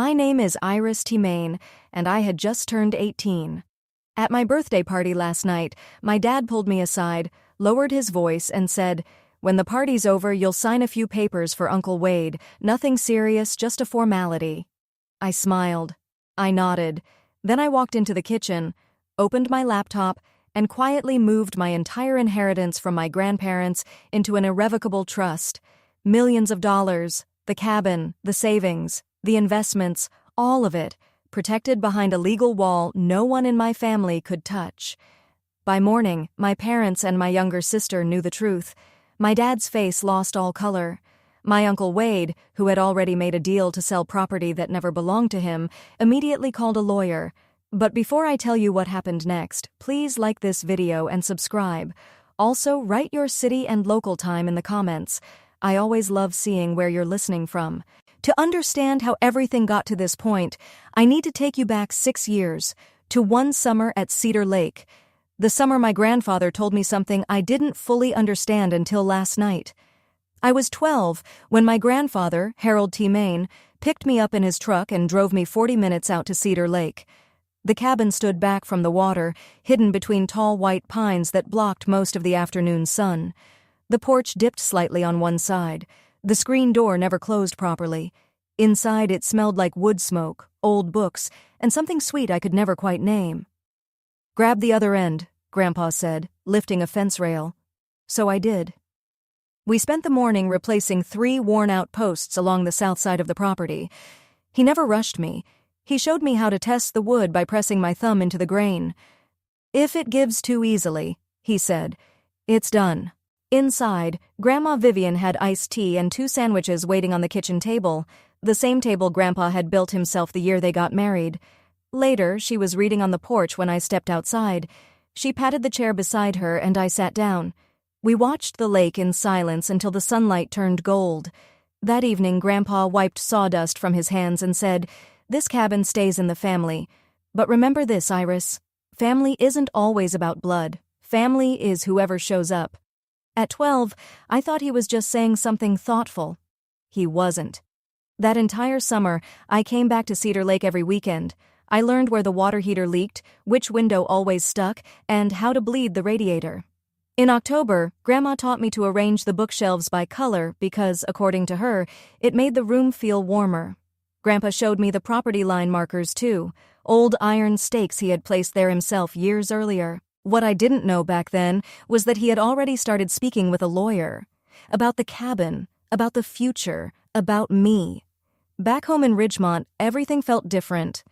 My name is Iris Timain, and I had just turned 18. At my birthday party last night, my dad pulled me aside, lowered his voice, and said, "When the party's over, you'll sign a few papers for Uncle Wade. Nothing serious, just a formality." I smiled. I nodded. Then I walked into the kitchen, opened my laptop, and quietly moved my entire inheritance from my grandparents into an irrevocable trust. Millions of dollars, the cabin, the savings, the investments, all of it, protected behind a legal wall no one in my family could touch. By morning, my parents and my younger sister knew the truth. My dad's face lost all color. My Uncle Wade, who had already made a deal to sell property that never belonged to him, immediately called a lawyer. But before I tell you what happened next, please like this video and subscribe. Also, write your city and local time in the comments. I always love seeing where you're listening from. To understand how everything got to this point, I need to take you back 6 years, to one summer at Cedar Lake. The summer my grandfather told me something I didn't fully understand until last night. I was 12 when my grandfather, Harold Timain, picked me up in his truck and drove me 40 minutes out to Cedar Lake. The cabin stood back from the water, hidden between tall white pines that blocked most of the afternoon sun. The porch dipped slightly on one side. The screen door never closed properly. Inside it smelled like wood smoke, old books, and something sweet I could never quite name. "Grab the other end," Grandpa said, lifting a fence rail. So I did. We spent the morning replacing 3 worn-out posts along the south side of the property. He never rushed me. He showed me how to test the wood by pressing my thumb into the grain. "If it gives too easily," he said, "it's done." Inside, Grandma Vivian had iced tea and 2 sandwiches waiting on the kitchen table, the same table Grandpa had built himself the year they got married. Later, she was reading on the porch when I stepped outside. She patted the chair beside her and I sat down. We watched the lake in silence until the sunlight turned gold. That evening, Grandpa wiped sawdust from his hands and said, "This cabin stays in the family. But remember this, Iris. Family isn't always about blood. Family is whoever shows up." At 12, I thought he was just saying something thoughtful. He wasn't. That entire summer, I came back to Cedar Lake every weekend. I learned where the water heater leaked, which window always stuck, and how to bleed the radiator. In October, Grandma taught me to arrange the bookshelves by color because, according to her, it made the room feel warmer. Grandpa showed me the property line markers too, old iron stakes he had placed there himself years earlier. What I didn't know back then was that he had already started speaking with a lawyer. About the cabin, about the future, about me. Back home in Ridgemont, everything felt different.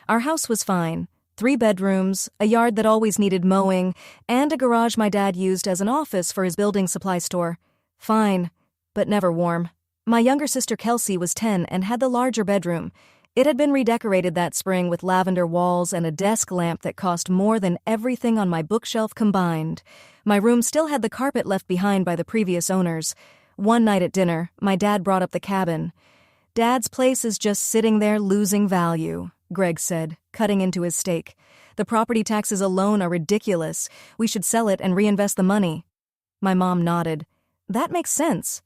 Our house was fine. 3 bedrooms, a yard that always needed mowing, and a garage my dad used as an office for his building supply store. Fine, but never warm. My younger sister Kelsey was 10 and had the larger bedroom. It had been redecorated that spring with lavender walls and a desk lamp that cost more than everything on my bookshelf combined. My room still had the carpet left behind by the previous owners. One night at dinner, my dad brought up the cabin. "Dad's place is just sitting there losing value," Greg said, cutting into his steak. "The property taxes alone are ridiculous. We should sell it and reinvest the money." My mom nodded. "That makes sense."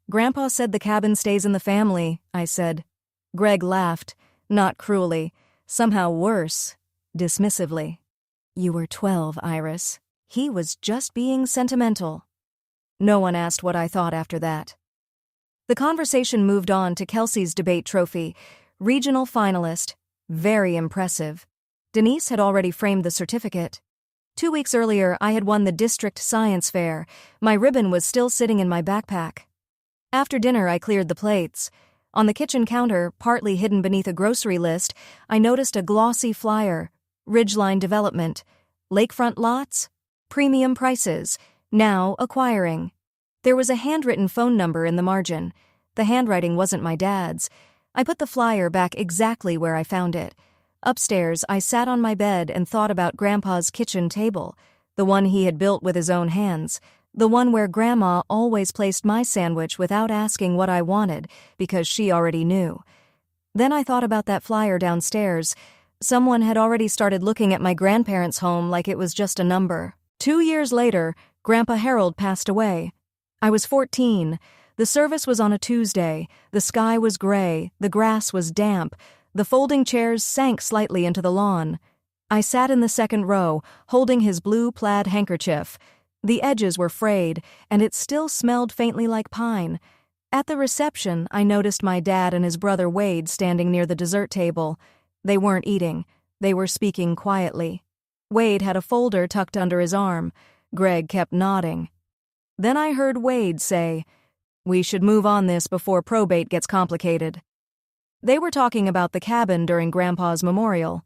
"Grandpa said the cabin stays in the family," I said. Greg laughed, not cruelly, somehow worse, dismissively. "You were 12, Iris. He was just being sentimental." No one asked what I thought after that. The conversation moved on to Kelsey's debate trophy, regional finalist, very impressive. Denise had already framed the certificate. 2 weeks earlier, I had won the district science fair. My ribbon was still sitting in my backpack. After dinner, I cleared the plates. On the kitchen counter, partly hidden beneath a grocery list, I noticed a glossy flyer. Ridgeline Development. Lakefront lots. Premium prices. Now acquiring. There was a handwritten phone number in the margin. The handwriting wasn't my dad's. I put the flyer back exactly where I found it. Upstairs, I sat on my bed and thought about Grandpa's kitchen table, the one he had built with his own hands. The one where Grandma always placed my sandwich without asking what I wanted, because she already knew. Then I thought about that flyer downstairs. Someone had already started looking at my grandparents' home like it was just a number. 2 years later, Grandpa Harold passed away. I was 14. The service was on a Tuesday. The sky was gray. The grass was damp. The folding chairs sank slightly into the lawn. I sat in the second row, holding his blue plaid handkerchief. The edges were frayed, and it still smelled faintly like pine. At the reception, I noticed my dad and his brother Wade standing near the dessert table. They weren't eating. They were speaking quietly. Wade had a folder tucked under his arm. Greg kept nodding. Then I heard Wade say, "We should move on this before probate gets complicated." They were talking about the cabin during Grandpa's memorial.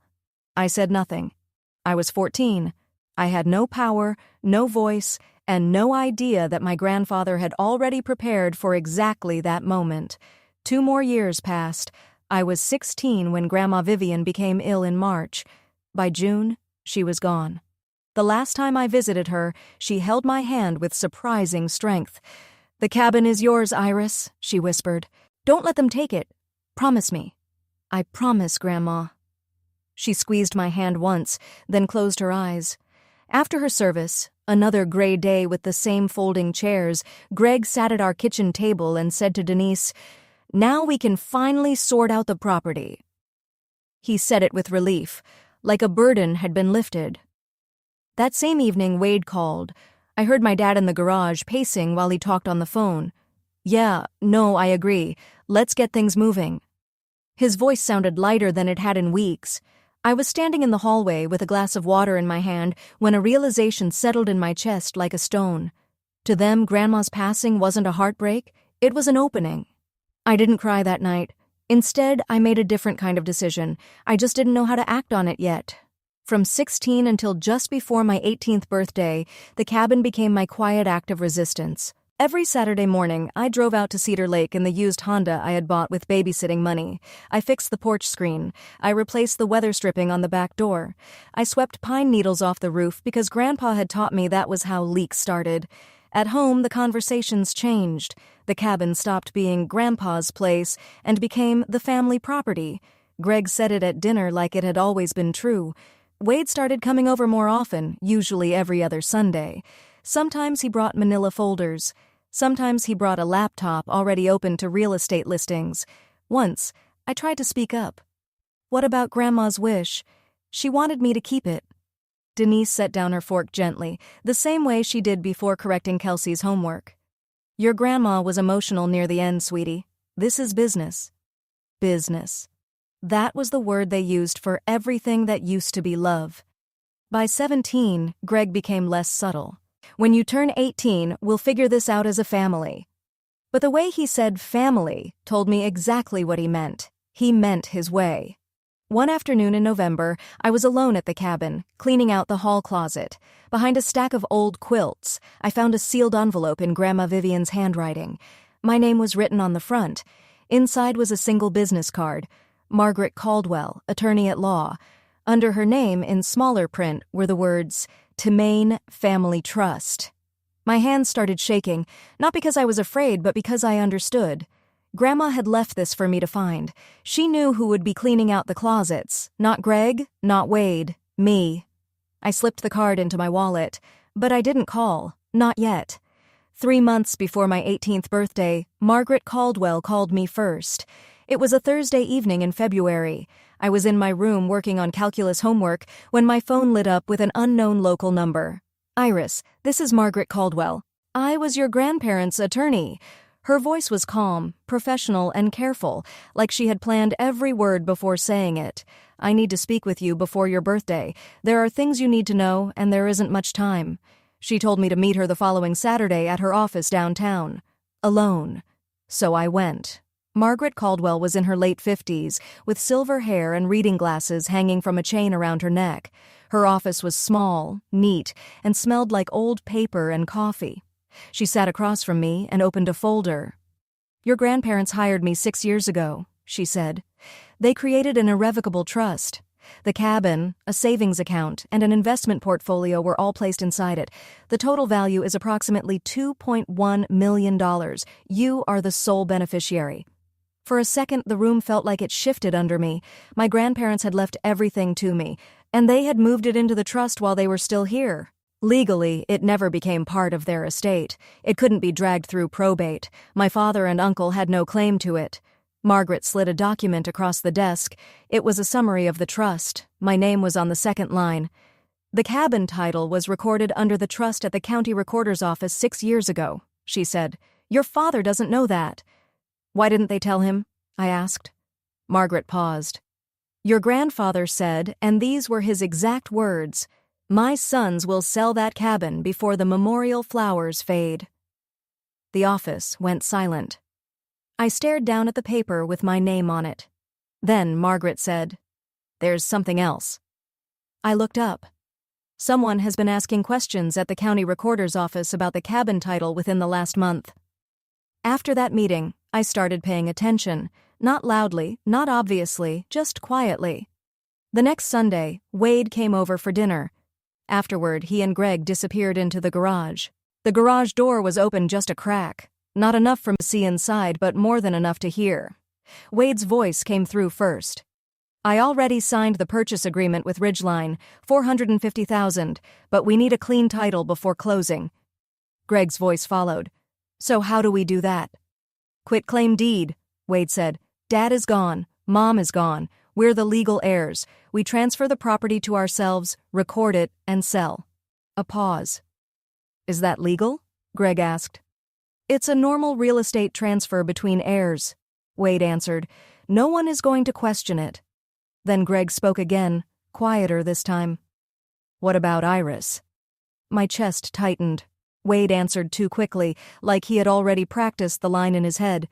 I said nothing. I was 14. I had no power, no voice, and no idea that my grandfather had already prepared for exactly that moment. 2 more years passed. I was 16 when Grandma Vivian became ill in March. By June, she was gone. The last time I visited her, she held my hand with surprising strength. "The cabin is yours, Iris," she whispered. "Don't let them take it. Promise me." "I promise, Grandma." She squeezed my hand once, then closed her eyes. After her service, another gray day with the same folding chairs, Greg sat at our kitchen table and said to Denise, "Now we can finally sort out the property." He said it with relief, like a burden had been lifted. That same evening, Wade called. I heard my dad in the garage pacing while he talked on the phone. "Yeah, no, I agree. Let's get things moving." His voice sounded lighter than it had in weeks. I was standing in the hallway with a glass of water in my hand when a realization settled in my chest like a stone. To them, Grandma's passing wasn't a heartbreak, it was an opening. I didn't cry that night. Instead, I made a different kind of decision. I just didn't know how to act on it yet. From 16 until just before my 18th birthday, the cabin became my quiet act of resistance. Every Saturday morning, I drove out to Cedar Lake in the used Honda I had bought with babysitting money. I fixed the porch screen. I replaced the weather stripping on the back door. I swept pine needles off the roof because Grandpa had taught me that was how leaks started. At home, the conversations changed. The cabin stopped being Grandpa's place and became the family property. Greg said it at dinner like it had always been true. Wade started coming over more often, usually every other Sunday. Sometimes he brought manila folders. Sometimes he brought a laptop already open to real estate listings. Once, I tried to speak up. "What about Grandma's wish? She wanted me to keep it." Denise set down her fork gently, the same way she did before correcting Kelsey's homework. "Your grandma was emotional near the end, sweetie. This is business." Business. That was the word they used for everything that used to be love. By 17, Greg became less subtle. "When you turn 18, we'll figure this out as a family." But the way he said family told me exactly what he meant. He meant his way. One afternoon in November, I was alone at the cabin, cleaning out the hall closet. Behind a stack of old quilts, I found a sealed envelope in Grandma Vivian's handwriting. My name was written on the front. Inside was a single business card. Margaret Caldwell, attorney at law. Under her name, in smaller print, were the words, "Temain Family Trust." My hands started shaking, not because I was afraid, but because I understood. Grandma had left this for me to find. She knew who would be cleaning out the closets. Not Greg, not Wade, me. I slipped the card into my wallet, but I didn't call. Not yet. 3 months before my 18th birthday, Margaret Caldwell called me first. It was a Thursday evening in February. I was in my room working on calculus homework when my phone lit up with an unknown local number. "Iris, this is Margaret Caldwell. I was your grandparents' attorney." Her voice was calm, professional, and careful, like she had planned every word before saying it. "I need to speak with you before your birthday. There are things you need to know, and there isn't much time." She told me to meet her the following Saturday at her office downtown. Alone. So I went. Margaret Caldwell was in her late 50s, with silver hair and reading glasses hanging from a chain around her neck. Her office was small, neat, and smelled like old paper and coffee. She sat across from me and opened a folder. "Your grandparents hired me 6 years ago," she said. "They created an irrevocable trust. The cabin, a savings account, and an investment portfolio were all placed inside it. The total value is approximately $2.1 million. You are the sole beneficiary." For a second, the room felt like it shifted under me. My grandparents had left everything to me, and they had moved it into the trust while they were still here. Legally, it never became part of their estate. It couldn't be dragged through probate. My father and uncle had no claim to it. Margaret slid a document across the desk. It was a summary of the trust. My name was on the second line. The cabin title was recorded under the trust at the county recorder's office 6 years ago, she said. Your father doesn't know that. Why didn't they tell him? I asked. Margaret paused. Your grandfather said, and these were his exact words, my sons will sell that cabin before the memorial flowers fade. The office went silent. I stared down at the paper with my name on it. Then Margaret said, There's something else. I looked up. Someone has been asking questions at the county recorder's office about the cabin title within the last month. After that meeting, I started paying attention. Not loudly, not obviously, just quietly. The next Sunday, Wade came over for dinner. Afterward, he and Greg disappeared into the garage. The garage door was open just a crack. Not enough for me to see inside, but more than enough to hear. Wade's voice came through first. I already signed the purchase agreement with Ridgeline, $450,000, but we need a clean title before closing. Greg's voice followed. So how do we do that? Quitclaim deed, Wade said. Dad is gone. Mom is gone. We're the legal heirs. We transfer the property to ourselves, record it, and sell. A pause. Is that legal? Greg asked. It's a normal real estate transfer between heirs, Wade answered. No one is going to question it. Then Greg spoke again, quieter this time. What about Iris? My chest tightened. Wade answered too quickly, like he had already practiced the line in his head.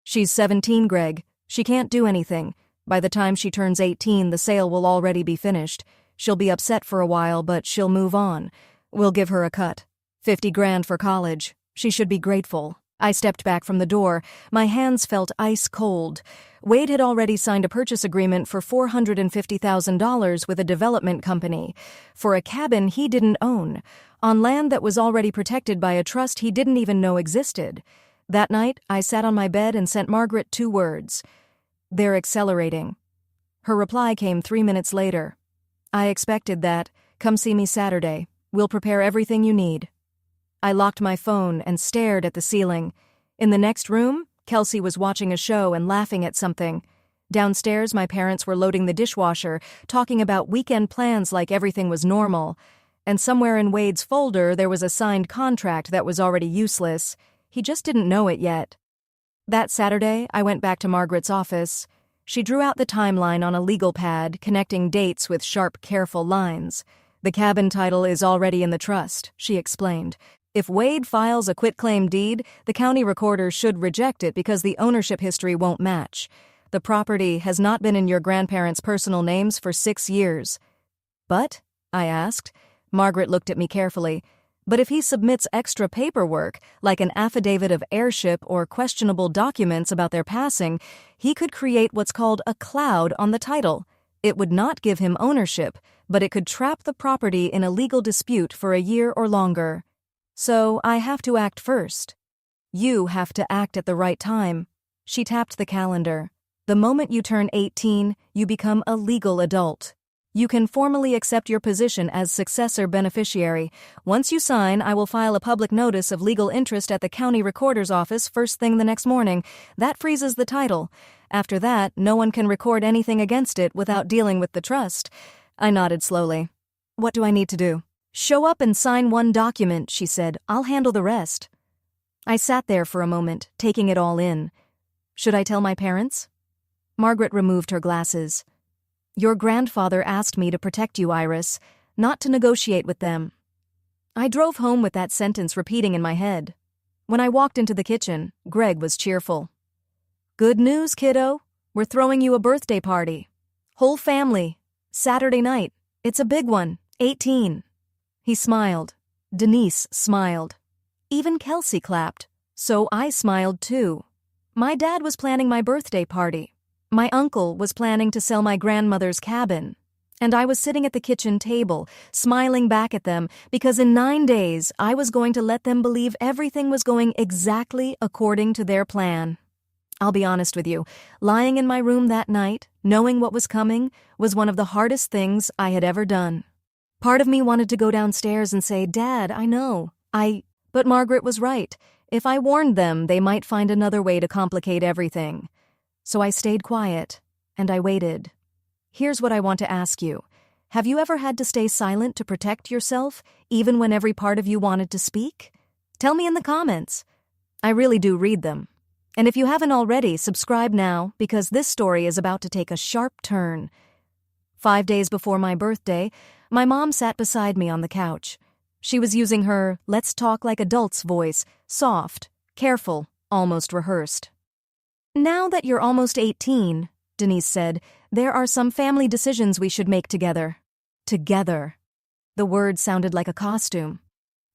She's 17, Greg. She can't do anything. By the time she turns 18, the sale will already be finished. She'll be upset for a while, but she'll move on. We'll give her a cut. $50,000 for college. She should be grateful. I stepped back from the door. My hands felt ice cold. Wade had already signed a purchase agreement for $450,000 with a development company for a cabin he didn't own, on land that was already protected by a trust he didn't even know existed. That night, I sat on my bed and sent Margaret 2 words. They're accelerating. Her reply came 3 minutes later. I expected that. Come see me Saturday. We'll prepare everything you need. I locked my phone and stared at the ceiling. In the next room, Kelsey was watching a show and laughing at something. Downstairs, my parents were loading the dishwasher, talking about weekend plans like everything was normal. And somewhere in Wade's folder, there was a signed contract that was already useless. He just didn't know it yet. That Saturday, I went back to Margaret's office. She drew out the timeline on a legal pad, connecting dates with sharp, careful lines. The cabin title is already in the trust, she explained. If Wade files a quitclaim deed, the county recorder should reject it because the ownership history won't match. The property has not been in your grandparents' personal names for 6 years. But? I asked. Margaret looked at me carefully. But if he submits extra paperwork, like an affidavit of heirship or questionable documents about their passing, he could create what's called a cloud on the title. It would not give him ownership, but it could trap the property in a legal dispute for a year or longer. So I have to act first. You have to act at the right time. She tapped the calendar. The moment you turn 18, you become a legal adult. You can formally accept your position as successor beneficiary. Once you sign, I will file a public notice of legal interest at the county recorder's office first thing the next morning. That freezes the title. After that, no one can record anything against it without dealing with the trust. I nodded slowly. What do I need to do? Show up and sign one document, she said. I'll handle the rest. I sat there for a moment, taking it all in. Should I tell my parents? Margaret removed her glasses. Your grandfather asked me to protect you, Iris, not to negotiate with them. I drove home with that sentence repeating in my head. When I walked into the kitchen, Greg was cheerful. Good news, kiddo. We're throwing you a birthday party. Whole family. Saturday night. It's a big one. 18. He smiled. Denise smiled. Even Kelsey clapped. So I smiled too. My dad was planning my birthday party. My uncle was planning to sell my grandmother's cabin. And I was sitting at the kitchen table, smiling back at them, because in 9 days I was going to let them believe everything was going exactly according to their plan. I'll be honest with you, lying in my room that night, knowing what was coming, was one of the hardest things I had ever done. Part of me wanted to go downstairs and say, Dad, I know. But Margaret was right. If I warned them, they might find another way to complicate everything. So I stayed quiet, and I waited. Here's what I want to ask you. Have you ever had to stay silent to protect yourself, even when every part of you wanted to speak? Tell me in the comments. I really do read them. And if you haven't already, subscribe now, because this story is about to take a sharp turn. 5 days before my birthday, my mom sat beside me on the couch. She was using her "let's talk like adults" voice, soft, careful, almost rehearsed. Now that you're almost 18, Denise said, there are some family decisions we should make together. Together. The word sounded like a costume.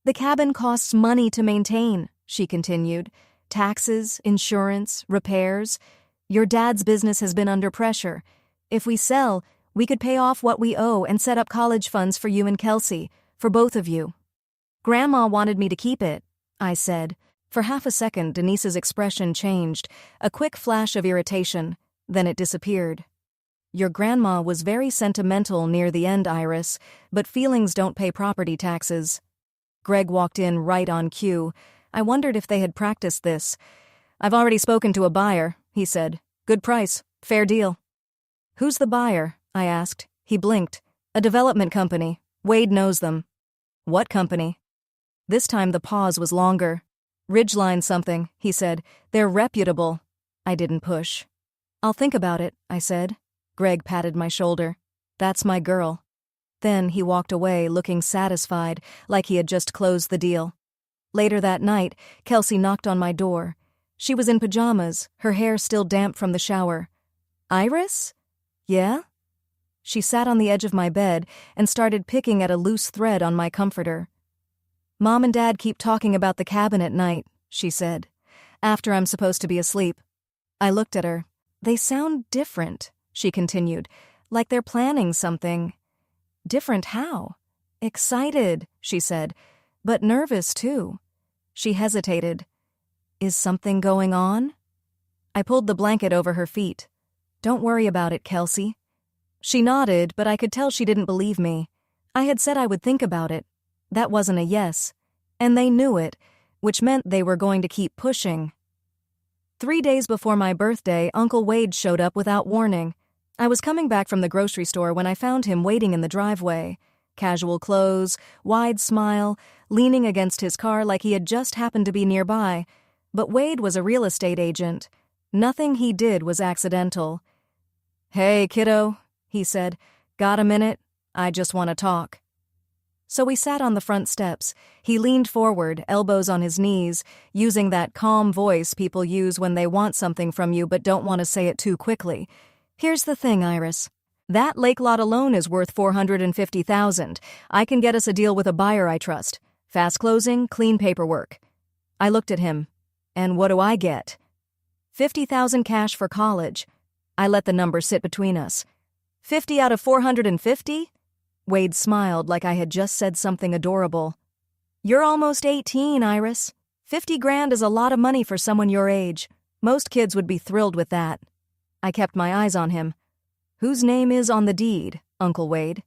The cabin costs money to maintain, she continued. Taxes, insurance, repairs. Your dad's business has been under pressure. If we sell, we could pay off what we owe and set up college funds for you and Kelsey, for both of you. Grandma wanted me to keep it, I said. For half a second, Denise's expression changed, a quick flash of irritation, then it disappeared. Your grandma was very sentimental near the end, Iris, but feelings don't pay property taxes. Greg walked in right on cue. I wondered if they had practiced this. I've already spoken to a buyer, he said. Good price, fair deal. Who's the buyer? I asked. He blinked. A development company. Wade knows them. What company? This time the pause was longer. Ridgeline something, he said. They're reputable. I didn't push. I'll think about it, I said. Greg patted my shoulder. That's my girl. Then he walked away, looking satisfied, like he had just closed the deal. Later that night, Kelsey knocked on my door. She was in pajamas, her hair still damp from the shower. Iris? Yeah? She sat on the edge of my bed and started picking at a loose thread on my comforter. Mom and Dad keep talking about the cabin at night, she said, after I'm supposed to be asleep. I looked at her. They sound different, she continued, like they're planning something. Different how? Excited, she said, but nervous too. She hesitated. Is something going on? I pulled the blanket over her feet. Don't worry about it, Kelsey. She nodded, but I could tell she didn't believe me. I had said I would think about it. That wasn't a yes. And they knew it, which meant they were going to keep pushing. 3 days before my birthday, Uncle Wade showed up without warning. I was coming back from the grocery store when I found him waiting in the driveway. Casual clothes, wide smile, leaning against his car like he had just happened to be nearby. But Wade was a real estate agent. Nothing he did was accidental. Hey, kiddo, he said. Got a minute? I just want to talk. So we sat on the front steps. He leaned forward, elbows on his knees, using that calm voice people use when they want something from you but don't want to say it too quickly. Here's the thing, Iris. That lake lot alone is worth $450,000. I can get us a deal with a buyer I trust. Fast closing, clean paperwork. I looked at him. And what do I get? $50,000 cash for college. I let the number sit between us. 50 out of 450? Wade smiled like I had just said something adorable. You're almost 18, Iris. 50 grand is a lot of money for someone your age. Most kids would be thrilled with that. I kept my eyes on him. Whose name is on the deed, Uncle Wade?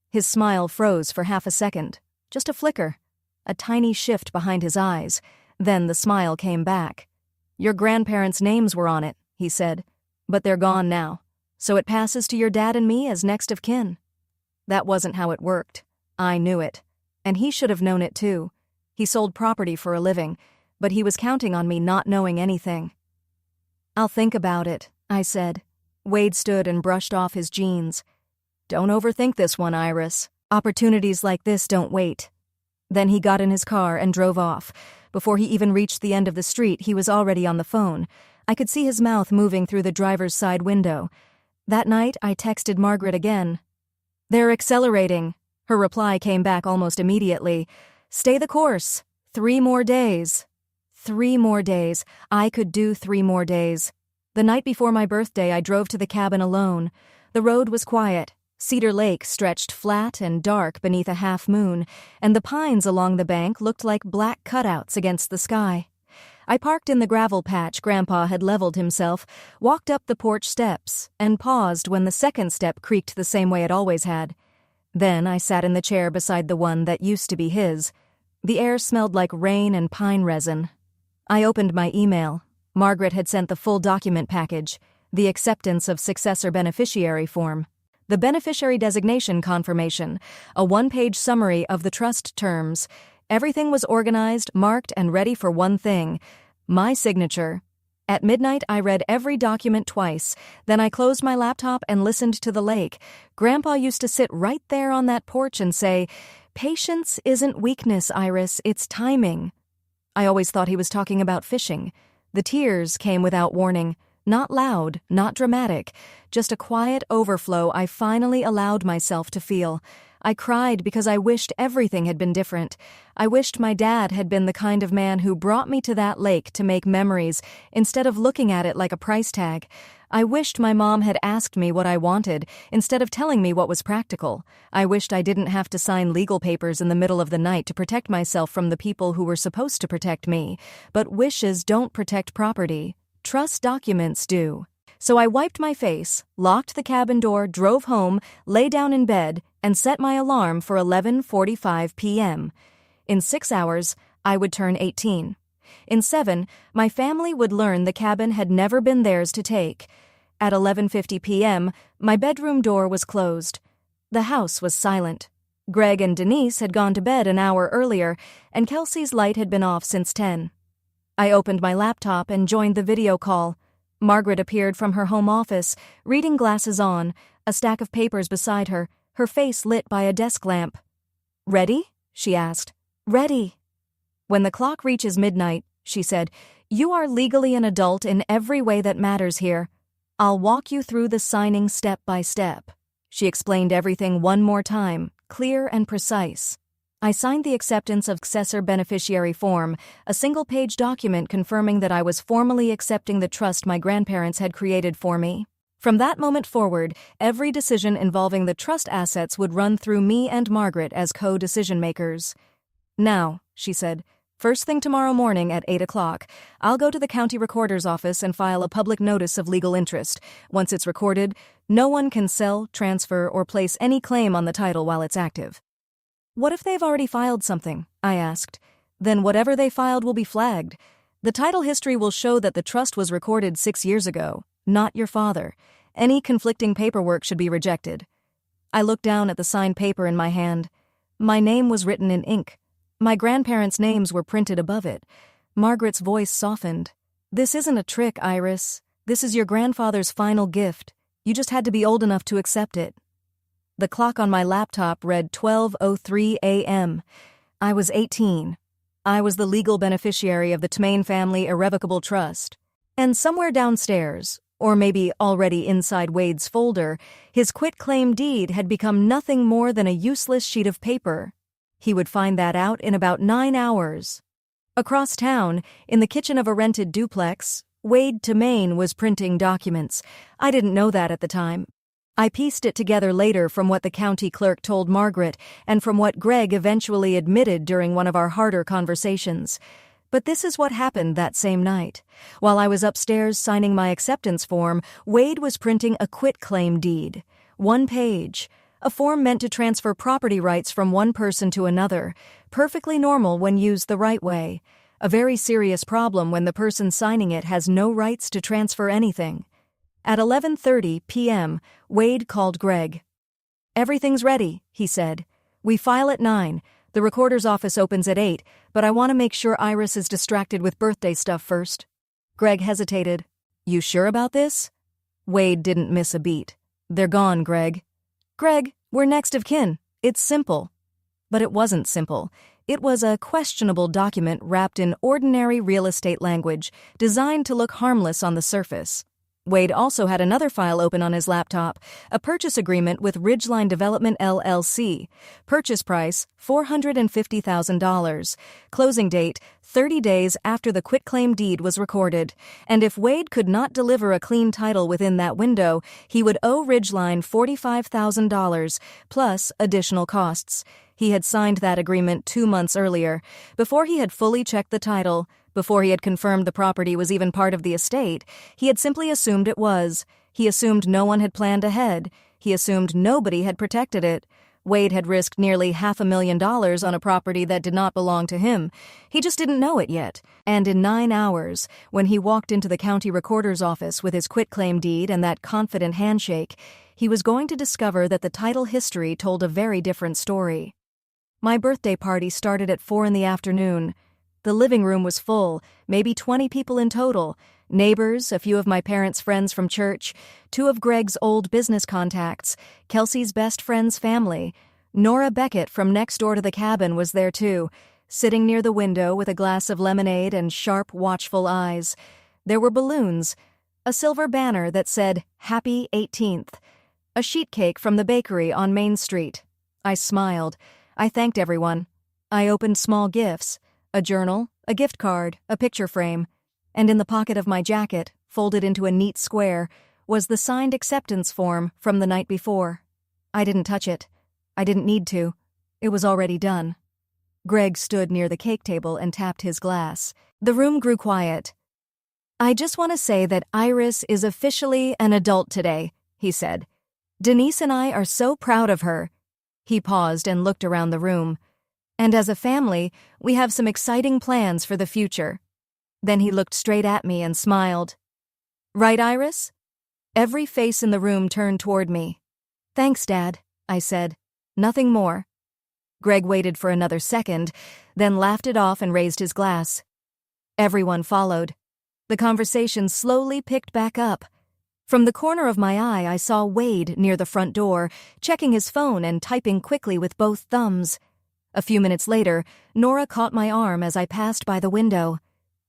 His smile froze for half a second. Just a flicker. A tiny shift behind his eyes. Then the smile came back. Your grandparents' names were on it, he said. But they're gone now. So it passes to your dad and me as next of kin. That wasn't how it worked. I knew it. And he should have known it too. He sold property for a living, but he was counting on me not knowing anything. I'll think about it, I said. Wade stood and brushed off his jeans. Don't overthink this one, Iris. Opportunities like this don't wait. Then he got in his car and drove off. Before he even reached the end of the street, he was already on the phone. I could see his mouth moving through the driver's side window. That night, I texted Margaret again. They're accelerating. Her reply came back almost immediately. Stay the course. 3 more days. 3 more days. I could do 3 more days. The night before my birthday, I drove to the cabin alone. The road was quiet. Cedar Lake stretched flat and dark beneath a half moon, and the pines along the bank looked like black cutouts against the sky. I parked in the gravel patch Grandpa had leveled himself, walked up the porch steps, and paused when the second step creaked the same way it always had. Then I sat in the chair beside the one that used to be his. The air smelled like rain and pine resin. I opened my email. Margaret had sent the full document package. the acceptance of successor beneficiary form, the beneficiary designation confirmation, a one-page summary of the trust terms. Everything was organized, marked, and ready for one thing: my signature. At midnight, I read every document twice. Then I closed my laptop and listened to the lake. Grandpa used to sit right there on that porch and say, "Patience isn't weakness, Iris, it's timing." I always thought he was talking about fishing. The tears came without warning. Not loud, not dramatic, just a quiet overflow I finally allowed myself to feel. I cried because I wished everything had been different. I wished my dad had been the kind of man who brought me to that lake to make memories instead of looking at it like a price tag. I wished my mom had asked me what I wanted instead of telling me what was practical. I wished I didn't have to sign legal papers in the middle of the night to protect myself from the people who were supposed to protect me. But wishes don't protect property. Trust documents do. So I wiped my face, locked the cabin door, drove home, lay down in bed, and set my alarm for 11:45 p.m. In 6 hours, I would turn 18. In 7, my family would learn the cabin had never been theirs to take. At 11:50 p.m., my bedroom door was closed. The house was silent. Greg and Denise had gone to bed an hour earlier, and Kelsey's light had been off since 10. I opened my laptop and joined the video call. Margaret appeared from her home office, reading glasses on, a stack of papers beside her, her face lit by a desk lamp. "Ready?" she asked. "Ready." "When the clock reaches midnight," she said, "you are legally an adult in every way that matters here. I'll walk you through the signing step by step." She explained everything one more time, clear and precise. I signed the acceptance of successor beneficiary form, a single-page document confirming that I was formally accepting the trust my grandparents had created for me. From that moment forward, every decision involving the trust assets would run through me and Margaret as co-decision makers. "Now," she said, "first thing tomorrow morning at 8 o'clock, I'll go to the county recorder's office and file a public notice of legal interest. Once it's recorded, no one can sell, transfer, or place any claim on the title while it's active." "What if they've already filed something?" I asked. "Then whatever they filed will be flagged. The title history will show that the trust was recorded 6 years ago, not your father. Any conflicting paperwork should be rejected." I looked down at the signed paper in my hand. My name was written in ink. My grandparents' names were printed above it. Margaret's voice softened. "This isn't a trick, Iris. This is your grandfather's final gift. You just had to be old enough to accept it." The clock on my laptop read 12:03 a.m. I was 18. I was the legal beneficiary of the Tmain family irrevocable trust. And somewhere downstairs, or maybe already inside Wade's folder, his quitclaim deed had become nothing more than a useless sheet of paper. He would find that out in about 9 hours. Across town, in the kitchen of a rented duplex, Wade Tmain was printing documents. I didn't know that at the time. I pieced it together later from what the county clerk told Margaret and from what Greg eventually admitted during one of our harder conversations. But this is what happened that same night. While I was upstairs signing my acceptance form, Wade was printing a quitclaim deed. 1 page. A form meant to transfer property rights from one person to another. Perfectly normal when used the right way. A very serious problem when the person signing it has no rights to transfer anything. At 11:30 p.m., Wade called Greg. "Everything's ready," he said. "We file at 9. The recorder's office opens at 8, but I want to make sure Iris is distracted with birthday stuff first." Greg hesitated. "You sure about this?" Wade didn't miss a beat. "They're gone, Greg." "Greg, we're next of kin. It's simple." But it wasn't simple. It was a questionable document wrapped in ordinary real estate language, designed to look harmless on the surface. Wade also had another file open on his laptop, a purchase agreement with Ridgeline Development LLC. Purchase price, $450,000. Closing date, 30 days after the quitclaim deed was recorded. And if Wade could not deliver a clean title within that window, he would owe Ridgeline $45,000, plus additional costs. He had signed that agreement 2 months earlier, before he had fully checked the title. Before he had confirmed the property was even part of the estate, he had simply assumed it was. He assumed no one had planned ahead. He assumed nobody had protected it. Wade had risked nearly $500,000 on a property that did not belong to him. He just didn't know it yet. And in 9 hours, when he walked into the county recorder's office with his quitclaim deed and that confident handshake, he was going to discover that the title history told a very different story. My birthday party started at 4 in the afternoon. The living room was full, maybe 20 people in total. Neighbors, a few of my parents' friends from church, 2 of Greg's old business contacts, Kelsey's best friend's family. Nora Beckett from next door to the cabin was there too, sitting near the window with a glass of lemonade and sharp, watchful eyes. There were balloons, a silver banner that said, "Happy 18th," a sheet cake from the bakery on Main Street. I smiled. I thanked everyone. I opened small gifts, a journal, a gift card, a picture frame. And in the pocket of my jacket, folded into a neat square, was the signed acceptance form from the night before. I didn't touch it. I didn't need to. It was already done. Greg stood near the cake table and tapped his glass. The room grew quiet. "I just want to say that Iris is officially an adult today," he said. "Denise and I are so proud of her." He paused and looked around the room. "And as a family, we have some exciting plans for the future." Then he looked straight at me and smiled. "Right, Iris?" Every face in the room turned toward me. "Thanks, Dad," I said. "Nothing more." Greg waited for another second, then laughed it off and raised his glass. Everyone followed. The conversation slowly picked back up. From the corner of my eye, I saw Wade near the front door, checking his phone and typing quickly with both thumbs. A few minutes later, Nora caught my arm as I passed by the window.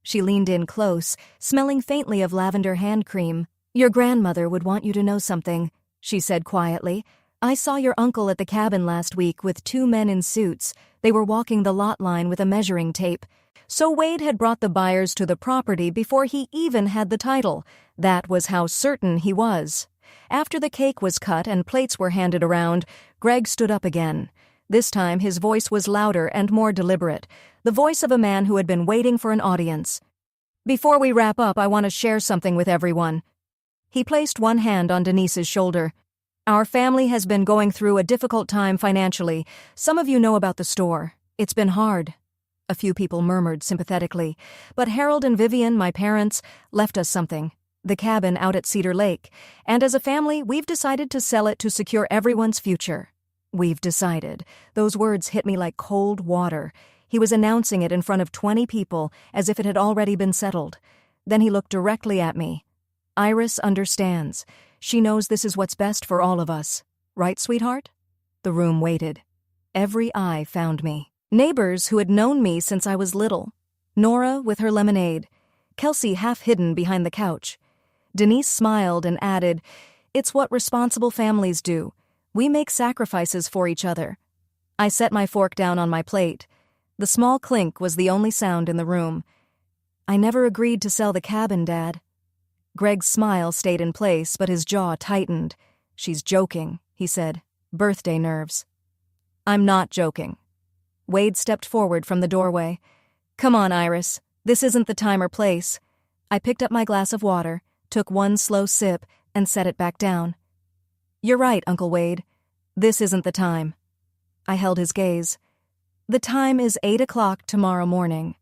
She leaned in close, smelling faintly of lavender hand cream. "Your grandmother would want you to know something," she said quietly. "I saw your uncle at the cabin last week with 2 men in suits. They were walking the lot line with a measuring tape." So Wade had brought the buyers to the property before he even had the title. That was how certain he was. After the cake was cut and plates were handed around, Greg stood up again. This time his voice was louder and more deliberate, the voice of a man who had been waiting for an audience. "Before we wrap up, I want to share something with everyone." He placed one hand on Denise's shoulder. "Our family has been going through a difficult time financially. Some of you know about the store. It's been hard." A few people murmured sympathetically. "But Harold and Vivian, my parents, left us something. The cabin out at Cedar Lake. And as a family, we've decided to sell it to secure everyone's future." We've decided. Those words hit me like cold water. He was announcing it in front of 20 people, as if it had already been settled. Then he looked directly at me. "Iris understands. She knows this is what's best for all of us. Right, sweetheart?" The room waited. Every eye found me. Neighbors who had known me since I was little. Nora with her lemonade. Kelsey half hidden behind the couch. Denise smiled and added, "It's what responsible families do. We make sacrifices for each other." I set my fork down on my plate. The small clink was the only sound in the room. "I never agreed to sell the cabin, Dad." Greg's smile stayed in place, but his jaw tightened. "She's joking," he said. "Birthday nerves." "I'm not joking." Wade stepped forward from the doorway. "Come on, Iris. This isn't the time or place." I picked up my glass of water, took one slow sip, and set it back down. "You're right, Uncle Wade. This isn't the time." I held his gaze. "The time is 8 o'clock tomorrow morning."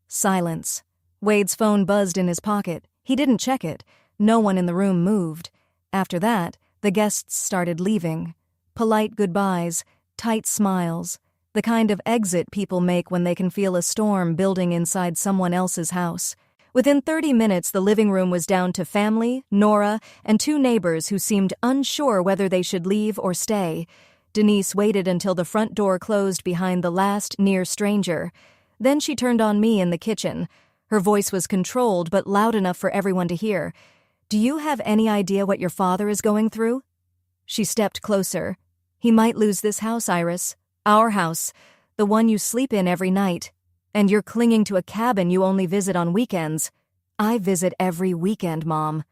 Silence. Wade's phone buzzed in his pocket. He didn't check it. No one in the room moved. After that, the guests started leaving. Polite goodbyes, tight smiles, the kind of exit people make when they can feel a storm building inside someone else's house. Within 30 minutes, the living room was down to family, Nora, and 2 neighbors who seemed unsure whether they should leave or stay. Denise waited until the front door closed behind the last near stranger. Then she turned on me in the kitchen. Her voice was controlled but loud enough for everyone to hear. "Do you have any idea what your father is going through?" She stepped closer. "He might lose this house, Iris. Our house. The one you sleep in every night. And you're clinging to a cabin you only visit on weekends." "I visit every weekend, Mom."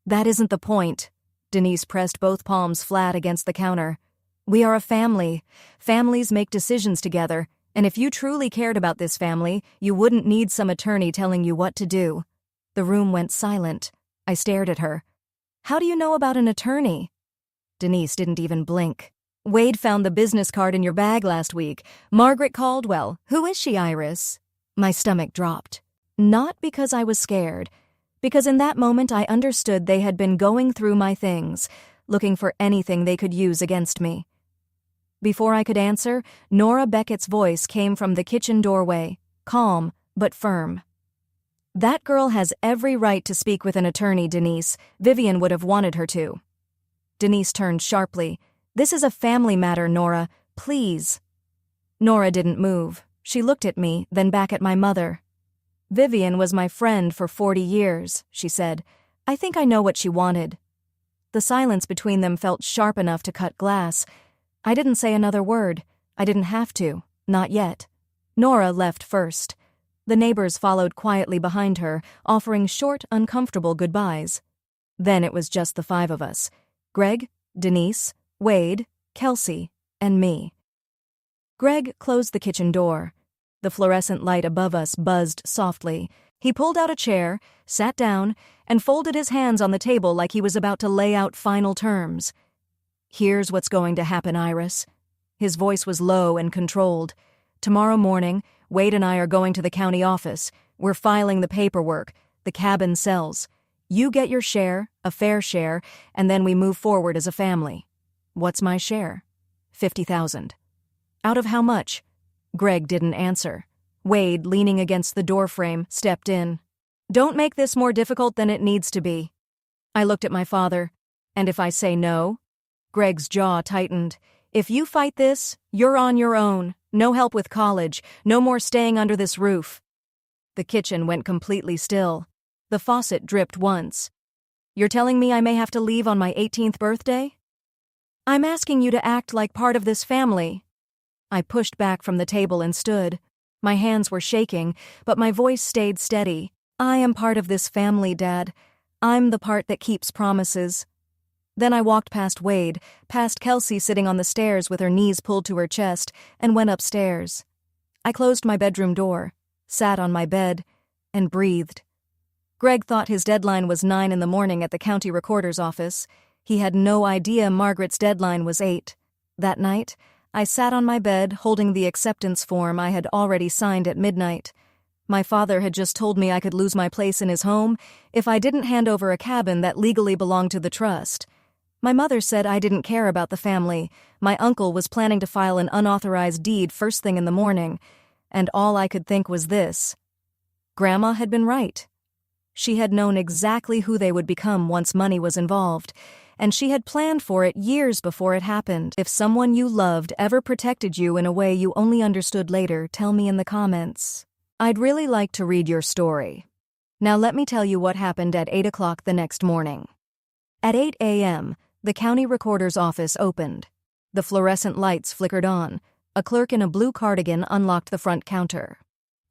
"That isn't the point." Denise pressed both palms flat against the counter. "We are a family. Families make decisions together, and if you truly cared about this family, you wouldn't need some attorney telling you what to do." The room went silent. I stared at her. "How do you know about an attorney?" Denise didn't even blink. Wade found the business card in your bag last week. Margaret Caldwell. Who is she, Iris? My stomach dropped. Not because I was scared, because in that moment I understood they had been going through my things, looking for anything they could use against me. Before I could answer, Nora Beckett's voice came from the kitchen doorway, calm but firm. That girl has every right to speak with an attorney, Denise. Vivian would have wanted her to. Denise turned sharply. This is a family matter, Nora. Please. Nora didn't move. She looked at me, then back at my mother. Vivian was my friend for 40 years, she said. I think I know what she wanted. The silence between them felt sharp enough to cut glass. I didn't say another word. I didn't have to. Not yet. Nora left first. The neighbors followed quietly behind her, offering short, uncomfortable goodbyes. Then it was just the 5 of us. Greg, Denise, Wade, Kelsey, and me. Greg closed the kitchen door. The fluorescent light above us buzzed softly. He pulled out a chair, sat down, and folded his hands on the table like he was about to lay out final terms. Here's what's going to happen, Iris. His voice was low and controlled. Tomorrow morning, Wade and I are going to the county office. We're filing the paperwork. The cabin sells. You get your share, a fair share, and then we move forward as a family. What's my share? $50,000. Out of how much? Greg didn't answer. Wade, leaning against the doorframe, stepped in. Don't make this more difficult than it needs to be. I looked at my father. And if I say no? Greg's jaw tightened. If you fight this, you're on your own. No help with college. No more staying under this roof. The kitchen went completely still. The faucet dripped once. You're telling me I may have to leave on my 18th birthday? I'm asking you to act like part of this family. I pushed back from the table and stood. My hands were shaking, but my voice stayed steady. I am part of this family, Dad. I'm the part that keeps promises. Then I walked past Wade, past Kelsey sitting on the stairs with her knees pulled to her chest, and went upstairs. I closed my bedroom door, sat on my bed, and breathed. Greg thought his deadline was 9 in the morning at the county recorder's office. He had no idea Margaret's deadline was 8. That night, I sat on my bed holding the acceptance form I had already signed at midnight. My father had just told me I could lose my place in his home if I didn't hand over a cabin that legally belonged to the trust. My mother said I didn't care about the family. My uncle was planning to file an unauthorized deed first thing in the morning, and all I could think was this. Grandma had been right. She had known exactly who they would become once money was involved, and she had planned for it years before it happened. If someone you loved ever protected you in a way you only understood later, tell me in the comments. I'd really like to read your story. Now let me tell you what happened at 8 o'clock the next morning. At 8 a.m., the county recorder's office opened. The fluorescent lights flickered on. A clerk in a blue cardigan unlocked the front counter.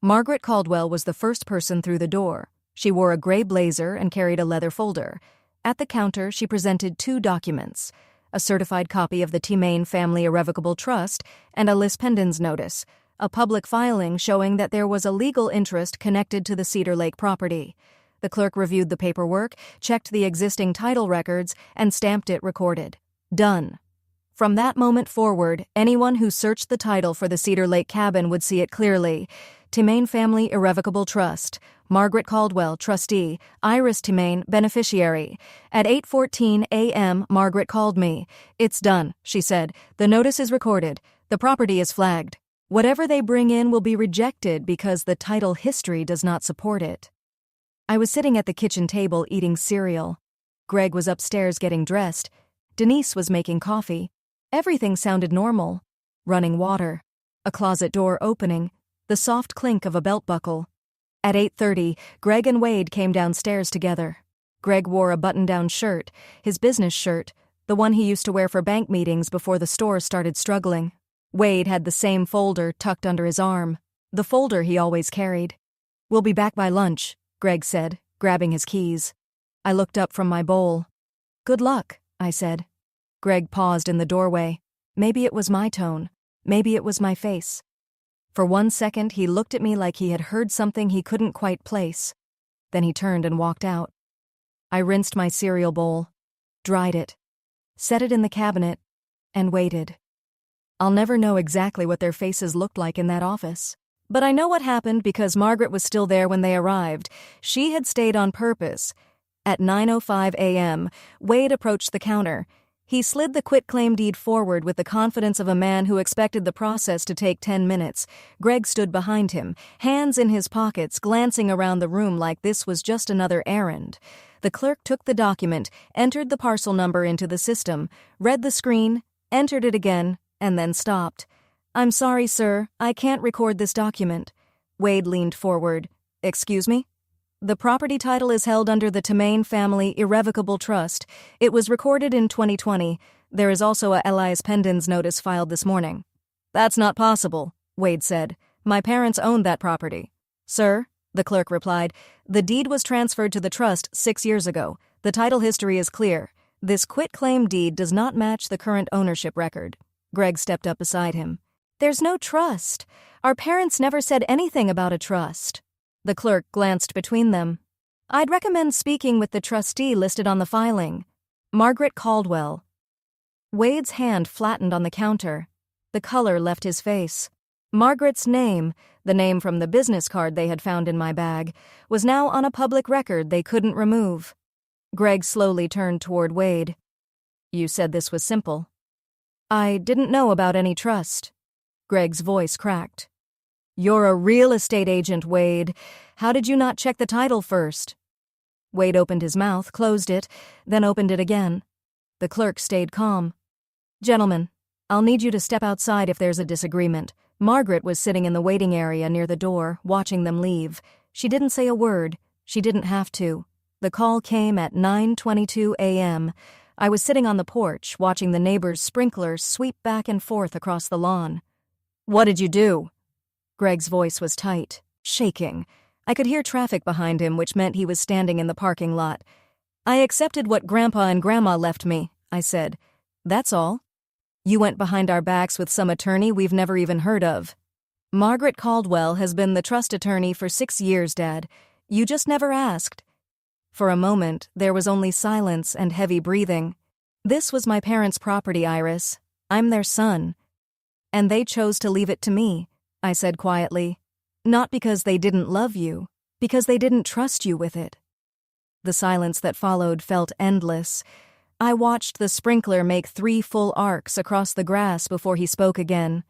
Margaret Caldwell was the first person through the door. She wore a gray blazer and carried a leather folder. At the counter, she presented 2 documents, a certified copy of the Timain Family Irrevocable Trust and a lis pendens notice, a public filing showing that there was a legal interest connected to the Cedar Lake property. The clerk reviewed the paperwork, checked the existing title records, and stamped it recorded. Done. From that moment forward, anyone who searched the title for the Cedar Lake cabin would see it clearly. Timain Family Irrevocable Trust. Margaret Caldwell, trustee. Iris Timain, beneficiary. At 8:14 a.m., Margaret called me. It's done, she said. The notice is recorded. The property is flagged. Whatever they bring in will be rejected because the title history does not support it. I was sitting at the kitchen table eating cereal. Greg was upstairs getting dressed. Denise was making coffee. Everything sounded normal. Running water. A closet door opening. The soft clink of a belt buckle. At 8:30, Greg and Wade came downstairs together. Greg wore a button-down shirt, his business shirt, the one he used to wear for bank meetings before the store started struggling. Wade had the same folder tucked under his arm, the folder he always carried. We'll be back by lunch, Greg said, grabbing his keys. I looked up from my bowl. Good luck, I said. Greg paused in the doorway. Maybe it was my tone. Maybe it was my face. For 1 second, he looked at me like he had heard something he couldn't quite place. Then he turned and walked out. I rinsed my cereal bowl, dried it, set it in the cabinet, and waited. I'll never know exactly what their faces looked like in that office. But I know what happened because Margaret was still there when they arrived. She had stayed on purpose. At 9:05 a.m., Wade approached the counter. He slid the quitclaim deed forward with the confidence of a man who expected the process to take 10 minutes. Greg stood behind him, hands in his pockets, glancing around the room like this was just another errand. The clerk took the document, entered the parcel number into the system, read the screen, entered it again, and then stopped. "I'm sorry, sir, I can't record this document." Wade leaned forward. "Excuse me?" "The property title is held under the Temain Family Irrevocable Trust. It was recorded in 2020. There is also a Elias Pendens notice filed this morning." "That's not possible," Wade said. "My parents owned that property." "Sir," the clerk replied, "the deed was transferred to the trust 6 years ago. The title history is clear. This quitclaim deed does not match the current ownership record." Greg stepped up beside him. "There's no trust. Our parents never said anything about a trust." The clerk glanced between them. "I'd recommend speaking with the trustee listed on the filing. Margaret Caldwell." Wade's hand flattened on the counter. The color left his face. Margaret's name, the name from the business card they had found in my bag, was now on a public record they couldn't remove. Greg slowly turned toward Wade. "You said this was simple." "I didn't know about any trust." Greg's voice cracked. "You're a real estate agent, Wade. How did you not check the title first?" Wade opened his mouth, closed it, then opened it again. The clerk stayed calm. "Gentlemen, I'll need you to step outside if there's a disagreement." Margaret was sitting in the waiting area near the door, watching them leave. She didn't say a word. She didn't have to. The call came at 9:22 a.m. I was sitting on the porch, watching the neighbor's sprinkler sweep back and forth across the lawn. "What did you do?" Greg's voice was tight, shaking. I could hear traffic behind him, which meant he was standing in the parking lot. "I accepted what Grandpa and Grandma left me," I said. "That's all." "You went behind our backs with some attorney we've never even heard of." "Margaret Caldwell has been the trust attorney for 6 years, Dad. You just never asked." For a moment, there was only silence and heavy breathing. "This was my parents' property, Iris. I'm their son. And they chose to leave it to me," I said quietly. "Not because they didn't love you, because they didn't trust you with it." The silence that followed felt endless. I watched the sprinkler make 3 full arcs across the grass before he spoke again.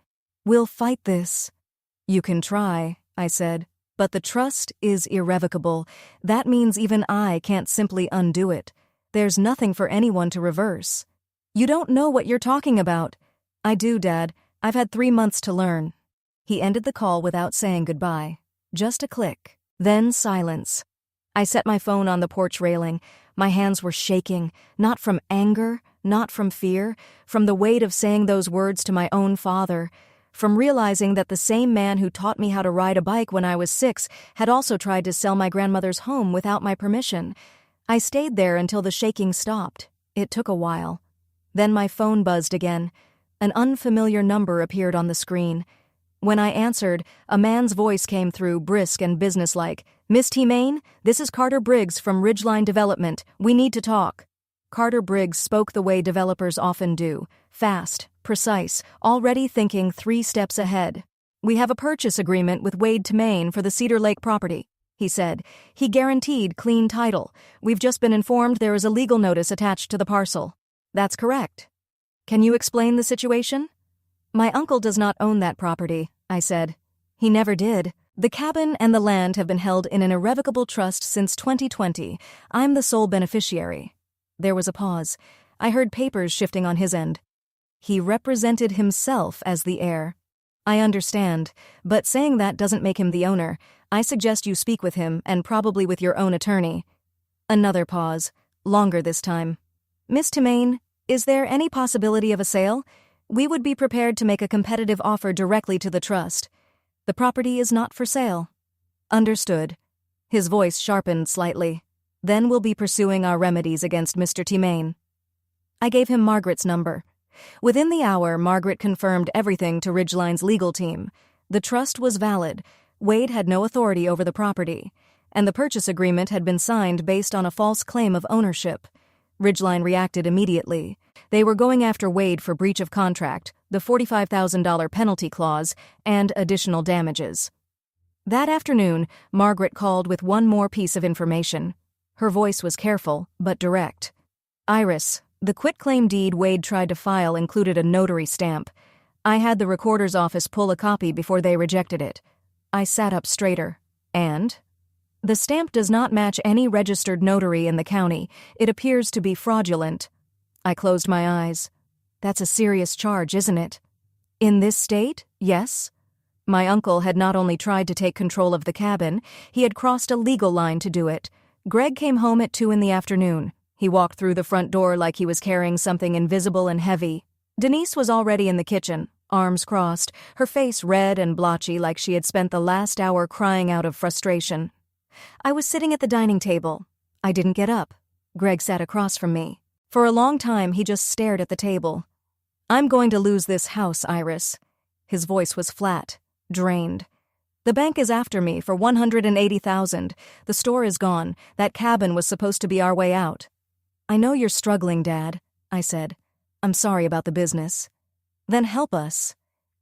"We'll fight this." "You can try," I said, "but the trust is irrevocable. That means even I can't simply undo it. There's nothing for anyone to reverse." "You don't know what you're talking about." "I do, Dad. I've had 3 months to learn." He ended the call without saying goodbye. Just a click. Then silence. I set my phone on the porch railing. My hands were shaking, not from anger, not from fear, from the weight of saying those words to my own father, from realizing that the same man who taught me how to ride a bike when I was 6 had also tried to sell my grandmother's home without my permission. I stayed there until the shaking stopped. It took a while. Then my phone buzzed again. An unfamiliar number appeared on the screen. When I answered, a man's voice came through, brisk and businesslike. "Miss Temain, this is Carter Briggs from Ridgeline Development. We need to talk." Carter Briggs spoke the way developers often do, fast, precise, already thinking 3 steps ahead. "We have a purchase agreement with Wade Temain for the Cedar Lake property," he said. "He guaranteed clean title. We've just been informed there is a legal notice attached to the parcel." "That's correct." "Can you explain the situation?" "My uncle does not own that property," I said. "He never did. The cabin and the land have been held in an irrevocable trust since 2020. I'm the sole beneficiary." There was a pause. I heard papers shifting on his end. "He represented himself as the heir." "I understand, but saying that doesn't make him the owner. I suggest you speak with him, and probably with your own attorney." Another pause, longer this time. "Miss Temain, is there any possibility of a sale? We would be prepared to make a competitive offer directly to the trust. The property is not for sale." "Understood." His voice sharpened slightly. "Then we'll be pursuing our remedies against Mr. Temain." I gave him Margaret's number. Within the hour, Margaret confirmed everything to Ridgeline's legal team. The trust was valid. Wade had no authority over the property, and the purchase agreement had been signed based on a false claim of ownership. Ridgeline reacted immediately. They were going after Wade for breach of contract, the $45,000 penalty clause, and additional damages. That afternoon, Margaret called with one more piece of information. Her voice was careful, but direct. "Iris, the quitclaim deed Wade tried to file included a notary stamp. I had the recorder's office pull a copy before they rejected it." I sat up straighter. "And?" "The stamp does not match any registered notary in the county. It appears to be fraudulent." I closed my eyes. "That's a serious charge, isn't it?" "In this state, yes." My uncle had not only tried to take control of the cabin, he had crossed a legal line to do it. Greg came home at 2 in the afternoon. He walked through the front door like he was carrying something invisible and heavy. Denise was already in the kitchen, arms crossed, her face red and blotchy like she had spent the last hour crying out of frustration. I was sitting at the dining table. I didn't get up. Greg sat across from me. For a long time, he just stared at the table. "I'm going to lose this house, Iris." His voice was flat, drained. "The bank is after me for $180,000. The store is gone. That cabin was supposed to be our way out." "I know you're struggling, Dad," I said. "I'm sorry about the business." "Then help us."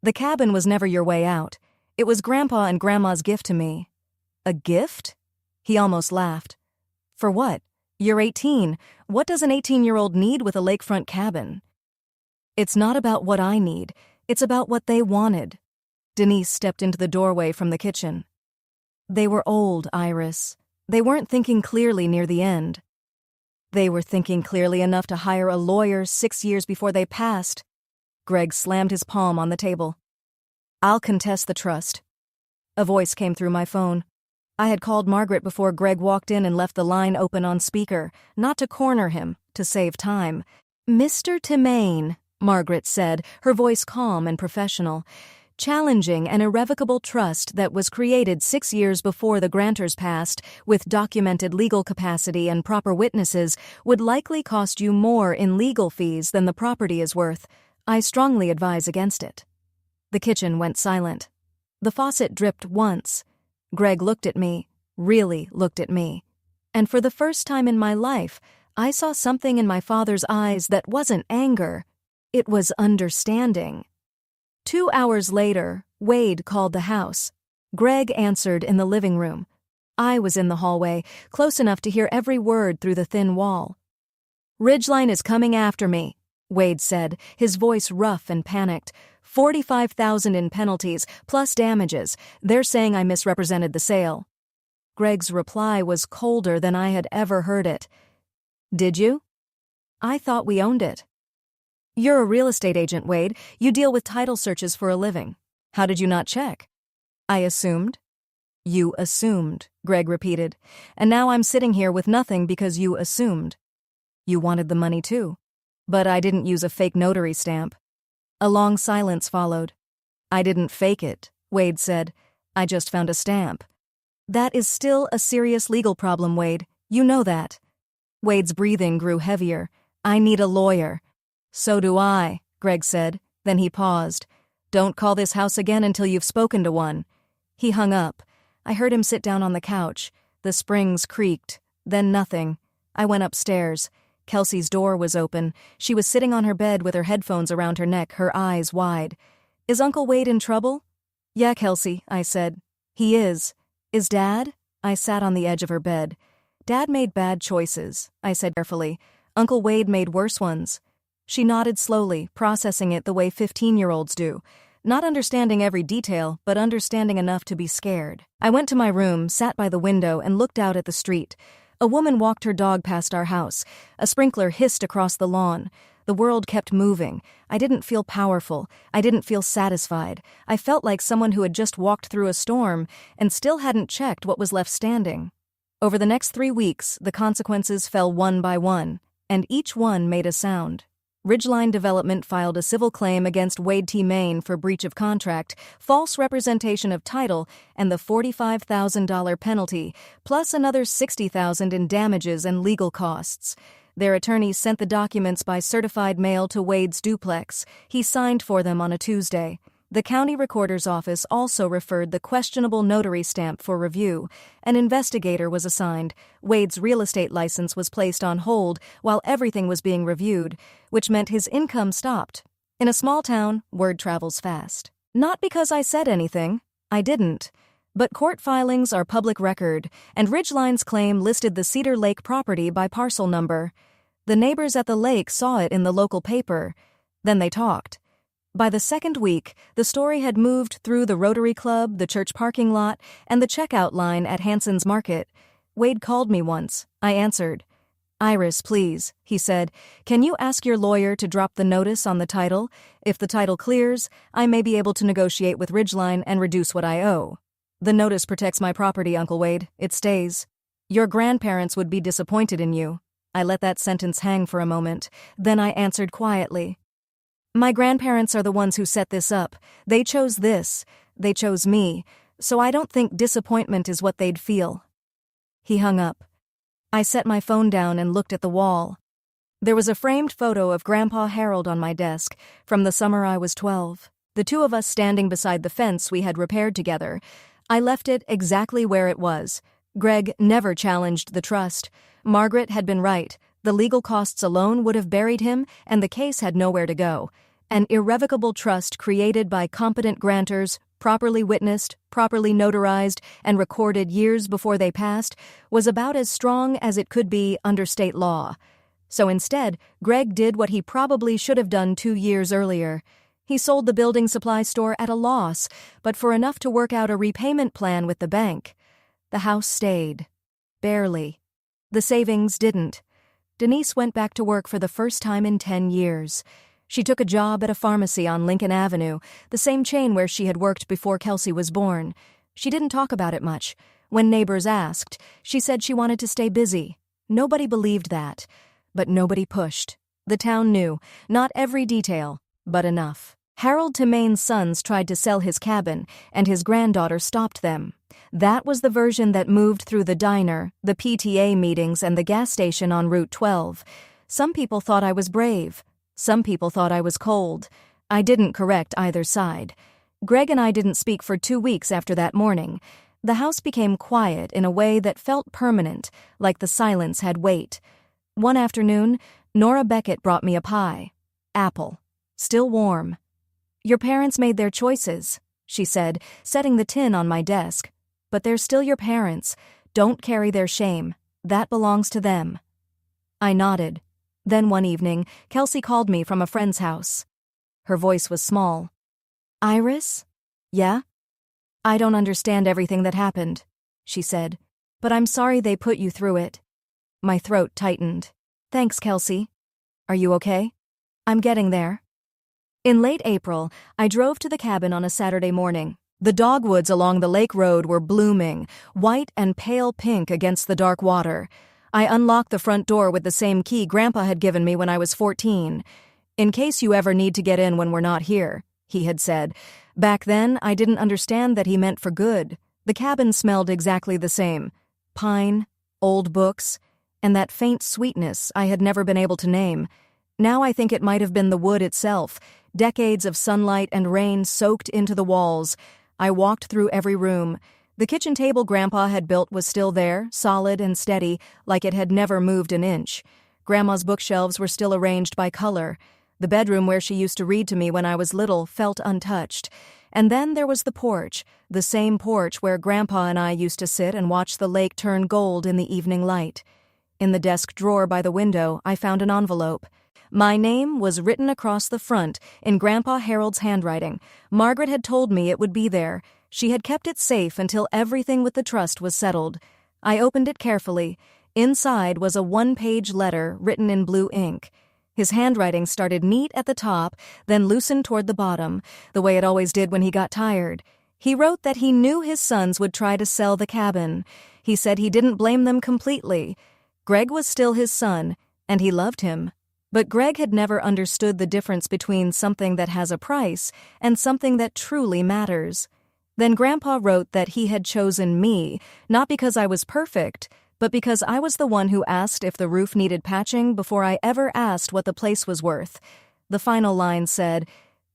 "The cabin was never your way out. It was Grandpa and Grandma's gift to me." "A gift?" He almost laughed. "For what? You're 18. What does an 18-year-old need with a lakefront cabin?" "It's not about what I need. It's about what they wanted." Denise stepped into the doorway from the kitchen. "They were old, Iris. They weren't thinking clearly near the end." "They were thinking clearly enough to hire a lawyer 6 years before they passed." Greg slammed his palm on the table. "I'll contest the trust." A voice came through my phone. I had called Margaret before Greg walked in and left the line open on speaker, not to corner him, to save time. "Mr. Timain," Margaret said, her voice calm and professional, "challenging an irrevocable trust that was created 6 years before the grantors passed, with documented legal capacity and proper witnesses, would likely cost you more in legal fees than the property is worth. I strongly advise against it." The kitchen went silent. The faucet dripped once. Greg looked at me, really looked at me. And for the first time in my life, I saw something in my father's eyes that wasn't anger. It was understanding. 2 hours later, Wade called the house. Greg answered in the living room. I was in the hallway, close enough to hear every word through the thin wall. "Ridgeline is coming after me," Wade said, his voice rough and panicked. $45,000 in penalties, plus damages. They're saying I misrepresented the sale." Greg's reply was colder than I had ever heard it. "Did you?" "I thought we owned it." "You're a real estate agent, Wade. You deal with title searches for a living. How did you not check?" "I assumed." "You assumed," Greg repeated. "And now I'm sitting here with nothing because you assumed." "You wanted the money too." "But I didn't use a fake notary stamp." A long silence followed. "I didn't fake it," Wade said. "I just found a stamp." "That is still a serious legal problem, Wade. You know that." Wade's breathing grew heavier. "I need a lawyer." "So do I," Greg said. Then he paused. "Don't call this house again until you've spoken to one." He hung up. I heard him sit down on the couch. The springs creaked. Then nothing. I went upstairs. Kelsey's door was open. She was sitting on her bed with her headphones around her neck, her eyes wide. "Is Uncle Wade in trouble?" "Yeah, Kelsey," I said. "He is." "Is Dad?" I sat on the edge of her bed. "Dad made bad choices," I said carefully. "Uncle Wade made worse ones." She nodded slowly, processing it the way 15-year-olds do. Not understanding every detail, but understanding enough to be scared. I went to my room, sat by the window, and looked out at the street. A woman walked her dog past our house. A sprinkler hissed across the lawn. The world kept moving. I didn't feel powerful. I didn't feel satisfied. I felt like someone who had just walked through a storm and still hadn't checked what was left standing. Over the next 3 weeks, the consequences fell one by one, and each one made a sound. Ridgeline Development filed a civil claim against Wade T. Main for breach of contract, false representation of title, and the $45,000 penalty, plus another $60,000 in damages and legal costs. Their attorneys sent the documents by certified mail to Wade's duplex. He signed for them on a Tuesday. The county recorder's office also referred the questionable notary stamp for review. An investigator was assigned. Wade's real estate license was placed on hold while everything was being reviewed, which meant his income stopped. In a small town, word travels fast. Not because I said anything. I didn't. But court filings are public record, and Ridgeline's claim listed the Cedar Lake property by parcel number. The neighbors at the lake saw it in the local paper. Then they talked. By the second week, the story had moved through the Rotary Club, the church parking lot, and the checkout line at Hanson's Market. Wade called me once. I answered. "Iris, please," he said, "can you ask your lawyer to drop the notice on the title? If the title clears, I may be able to negotiate with Ridgeline and reduce what I owe." "The notice protects my property, Uncle Wade. It stays. Your grandparents would be disappointed in you." I let that sentence hang for a moment. Then I answered quietly. "My grandparents are the ones who set this up. They chose this. They chose me. So I don't think disappointment is what they'd feel." He hung up. I set my phone down and looked at the wall. There was a framed photo of Grandpa Harold on my desk from the summer I was 12. The two of us standing beside the fence we had repaired together. I left it exactly where it was. Greg never challenged the trust. Margaret had been right. The legal costs alone would have buried him, and the case had nowhere to go. An irrevocable trust created by competent grantors, properly witnessed, properly notarized, and recorded years before they passed, was about as strong as it could be under state law. So instead, Greg did what he probably should have done 2 years earlier. He sold the building supply store at a loss, but for enough to work out a repayment plan with the bank. The house stayed. Barely. The savings didn't. Denise went back to work for the first time in 10 years. She took a job at a pharmacy on Lincoln Avenue, the same chain where she had worked before Kelsey was born. She didn't talk about it much. When neighbors asked, she said she wanted to stay busy. Nobody believed that. But nobody pushed. The town knew, not every detail, but enough. Harold Temain's sons tried to sell his cabin, and his granddaughter stopped them. That was the version that moved through the diner, the PTA meetings, and the gas station on Route 12. Some people thought I was brave. Some people thought I was cold. I didn't correct either side. Greg and I didn't speak for 2 weeks after that morning. The house became quiet in a way that felt permanent, like the silence had weight. One afternoon, Nora Beckett brought me a pie. Apple. Still warm. "Your parents made their choices," she said, setting the tin on my desk. "But they're still your parents. Don't carry their shame. That belongs to them." I nodded. Then one evening, Kelsey called me from a friend's house. Her voice was small. "Iris?" "Yeah?" "I don't understand everything that happened," she said, "but I'm sorry they put you through it." My throat tightened. "Thanks, Kelsey. Are you okay?" "I'm getting there." In late April, I drove to the cabin on a Saturday morning. The dogwoods along the lake road were blooming, white and pale pink against the dark water. I unlocked the front door with the same key Grandpa had given me when I was 14. "In case you ever need to get in when we're not here," he had said. Back then, I didn't understand that he meant for good. The cabin smelled exactly the same. Pine, old books, and that faint sweetness I had never been able to name. Now I think it might have been the wood itself, decades of sunlight and rain soaked into the walls. I walked through every room. The kitchen table Grandpa had built was still there, solid and steady, like it had never moved an inch. Grandma's bookshelves were still arranged by color. The bedroom where she used to read to me when I was little felt untouched. And then there was the porch, the same porch where Grandpa and I used to sit and watch the lake turn gold in the evening light. In the desk drawer by the window, I found an envelope. My name was written across the front in Grandpa Harold's handwriting. Margaret had told me it would be there. She had kept it safe until everything with the trust was settled. I opened it carefully. Inside was a 1-page letter written in blue ink. His handwriting started neat at the top, then loosened toward the bottom, the way it always did when he got tired. He wrote that he knew his sons would try to sell the cabin. He said he didn't blame them completely. Greg was still his son, and he loved him. But Greg had never understood the difference between something that has a price and something that truly matters. Then Grandpa wrote that he had chosen me, not because I was perfect, but because I was the one who asked if the roof needed patching before I ever asked what the place was worth. The final line said,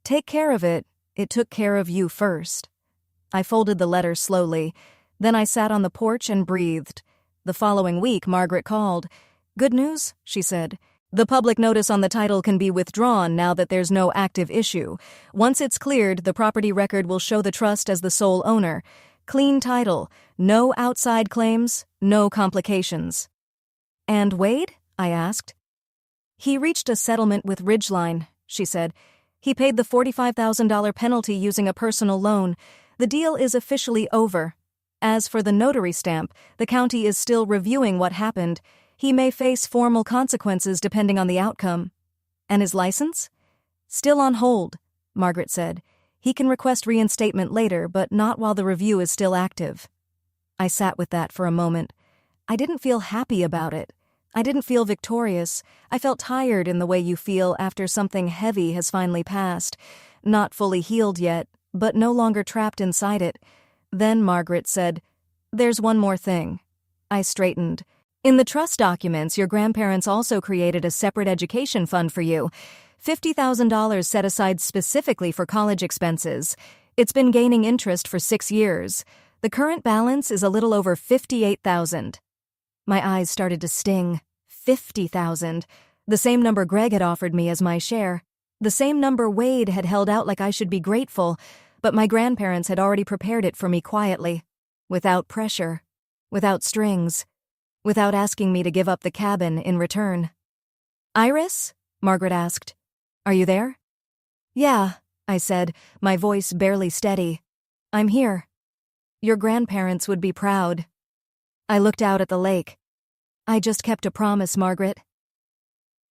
"Take care of it. It took care of you first." I folded the letter slowly. Then I sat on the porch and breathed. The following week, Margaret called. "Good news," she said. "The public notice on the title can be withdrawn now that there's no active issue. Once it's cleared, the property record will show the trust as the sole owner. Clean title, no outside claims, no complications." "And Wade?" I asked. "He reached a settlement with Ridgeline," she said. "He paid the $45,000 penalty using a personal loan. The deal is officially over. As for the notary stamp, the county is still reviewing what happened. He may face formal consequences depending on the outcome." "And his license?" "Still on hold," Margaret said. "He can request reinstatement later, but not while the review is still active." I sat with that for a moment. I didn't feel happy about it. I didn't feel victorious. I felt tired in the way you feel after something heavy has finally passed. Not fully healed yet, but no longer trapped inside it. Then Margaret said, "There's one more thing." I straightened. "In the trust documents, your grandparents also created a separate education fund for you. $50,000 set aside specifically for college expenses. It's been gaining interest for 6 years. The current balance is a little over $58,000. My eyes started to sting. 50,000. The same number Greg had offered me as my share. The same number Wade had held out like I should be grateful, but my grandparents had already prepared it for me quietly, without pressure, without strings, without asking me to give up the cabin in return. "Iris?" Margaret asked. "Are you there?" "Yeah," I said, my voice barely steady. "I'm here. Your grandparents would be proud." I looked out at the lake. "I just kept a promise, Margaret."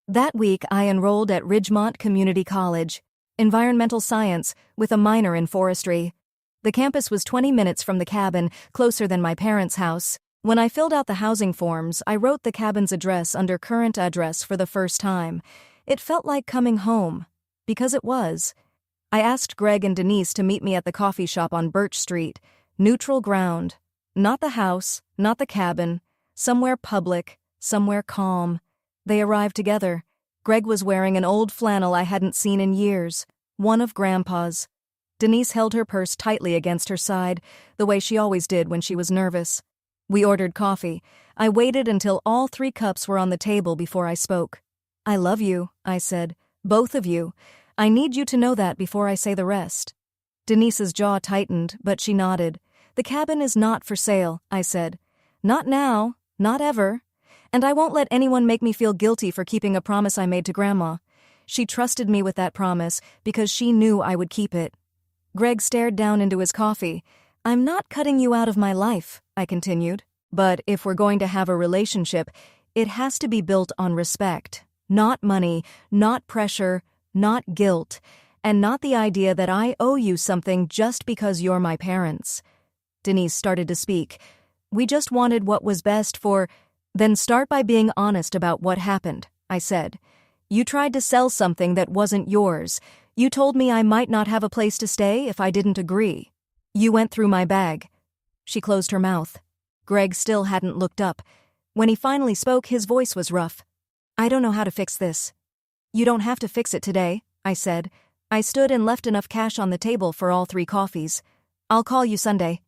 That week, I enrolled at Ridgemont Community College, environmental science, with a minor in forestry. The campus was 20 minutes from the cabin, closer than my parents' house. When I filled out the housing forms, I wrote the cabin's address under current address for the first time. It felt like coming home, because it was. I asked Greg and Denise to meet me at the coffee shop on Birch Street. Neutral ground. Not the house, not the cabin. Somewhere public, somewhere calm. They arrived together. Greg was wearing an old flannel I hadn't seen in years, one of Grandpa's. Denise held her purse tightly against her side, the way she always did when she was nervous. We ordered coffee. I waited until all 3 cups were on the table before I spoke. "I love you," I said. "Both of you. I need you to know that before I say the rest." Denise's jaw tightened, but she nodded. "The cabin is not for sale," I said. "Not now, not ever. And I won't let anyone make me feel guilty for keeping a promise I made to Grandma. She trusted me with that promise because she knew I would keep it." Greg stared down into his coffee. "I'm not cutting you out of my life," I continued. "But if we're going to have a relationship, it has to be built on respect. Not money, not pressure, not guilt, and not the idea that I owe you something just because you're my parents." Denise started to speak. "We just wanted what was best for—" "Then start by being honest about what happened," I said. "You tried to sell something that wasn't yours. You told me I might not have a place to stay if I didn't agree. You went through my bag." She closed her mouth. Greg still hadn't looked up. When he finally spoke, his voice was rough. "I don't know how to fix this." "You don't have to fix it today," I said. I stood and left enough cash on the table for all 3 coffees. "I'll call you Sunday."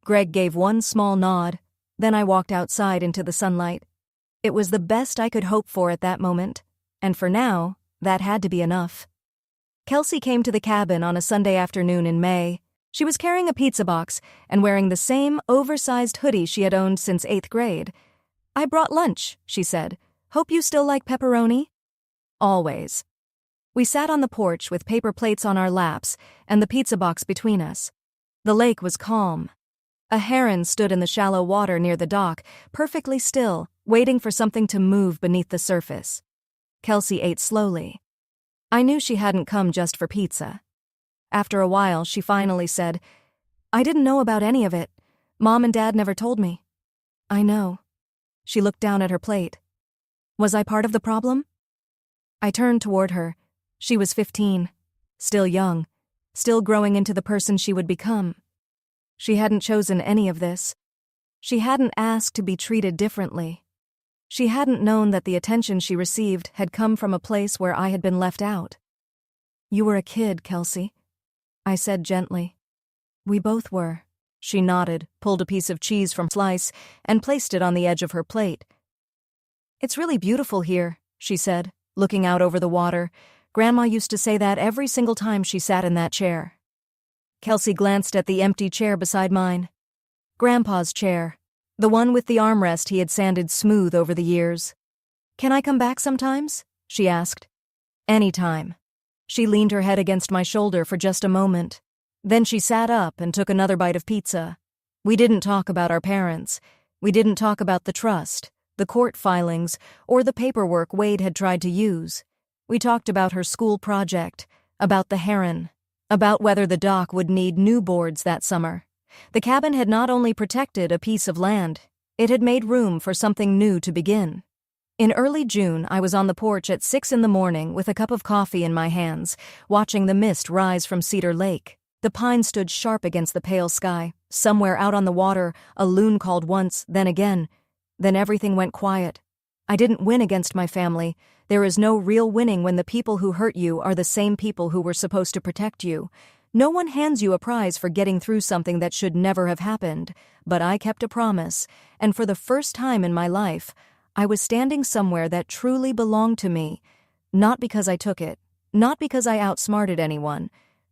Greg gave one small nod. Then I walked outside into the sunlight. It was the best I could hope for at that moment, and for now, that had to be enough. Kelsey came to the cabin on a Sunday afternoon in May. She was carrying a pizza box and wearing the same oversized hoodie she had owned since 8th grade. "I brought lunch," she said. "Hope you still like pepperoni?" "Always." We sat on the porch with paper plates on our laps and the pizza box between us. The lake was calm. A heron stood in the shallow water near the dock, perfectly still, waiting for something to move beneath the surface. Kelsey ate slowly. I knew she hadn't come just for pizza. After a while, she finally said, "I didn't know about any of it. Mom and Dad never told me." "I know." She looked down at her plate. "Was I part of the problem?" I turned toward her. She was 15, still young, still growing into the person she would become. She hadn't chosen any of this. She hadn't asked to be treated differently. She hadn't known that the attention she received had come from a place where I had been left out. "You were a kid, Kelsey." I said gently. We both were. She nodded, pulled a piece of cheese from a slice, and placed it on the edge of her plate. It's really beautiful here, she said, looking out over the water. Grandma used to say that every single time she sat in that chair. Kelsey glanced at the empty chair beside mine. Grandpa's chair, the one with the armrest he had sanded smooth over the years. Can I come back sometimes? She asked. Anytime. She leaned her head against my shoulder for just a moment. Then she sat up and took another bite of pizza. We didn't talk about our parents. We didn't talk about the trust, the court filings, or the paperwork Wade had tried to use. We talked about her school project, about the heron, about whether the dock would need new boards that summer. The cabin had not only protected a piece of land, it had made room for something new to begin. In early June, I was on the porch at 6 a.m. with a cup of coffee in my hands, watching the mist rise from Cedar Lake. The pine stood sharp against the pale sky. Somewhere out on the water, a loon called once, then again. Then everything went quiet. I didn't win against my family. There is no real winning when the people who hurt you are the same people who were supposed to protect you. No one hands you a prize for getting through something that should never have happened. But I kept a promise, and for the first time in my life, I was standing somewhere that truly belonged to me. Not because I took it, not because I outsmarted anyone,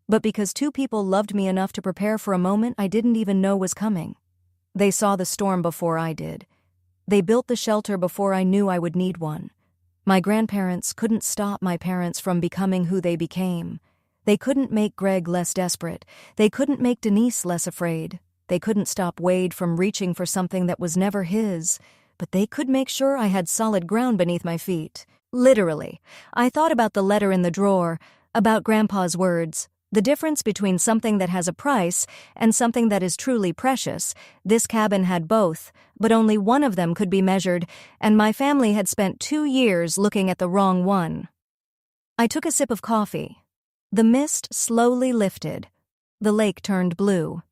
but because two people loved me enough to prepare for a moment I didn't even know was coming. They saw the storm before I did. They built the shelter before I knew I would need one. My grandparents couldn't stop my parents from becoming who they became. They couldn't make Greg less desperate. They couldn't make Denise less afraid. They couldn't stop Wade from reaching for something that was never his. But they could make sure I had solid ground beneath my feet. Literally. I thought about the letter in the drawer, about Grandpa's words. The difference between something that has a price and something that is truly precious. This cabin had both, but only one of them could be measured, and my family had spent 2 years looking at the wrong one. I took a sip of coffee. The mist slowly lifted. The lake turned blue.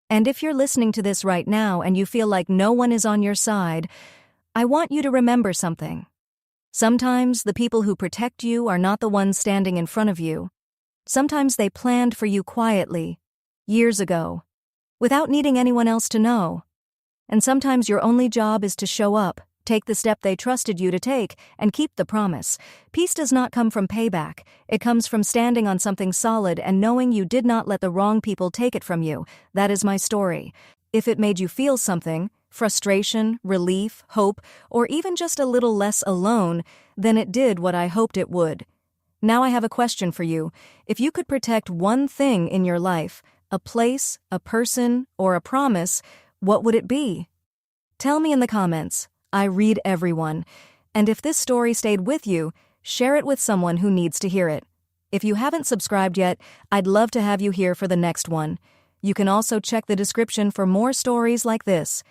And if you're listening to this right now and you feel like no one is on your side, I want you to remember something. Sometimes the people who protect you are not the ones standing in front of you. Sometimes they planned for you quietly, years ago, without needing anyone else to know. And sometimes your only job is to show up, take the step they trusted you to take, and keep the promise. Peace does not come from payback. It comes from standing on something solid and knowing you did not let the wrong people take it from you. That is my story. If it made you feel something, frustration, relief, hope, or even just a little less alone, then it did what I hoped it would. Now I have a question for you. If you could protect one thing in your life, a place, a person, or a promise, what would it be? Tell me in the comments. I read everyone. And if this story stayed with you, share it with someone who needs to hear it. If you haven't subscribed yet, I'd love to have you here for the next one. You can also check the description for more stories like this.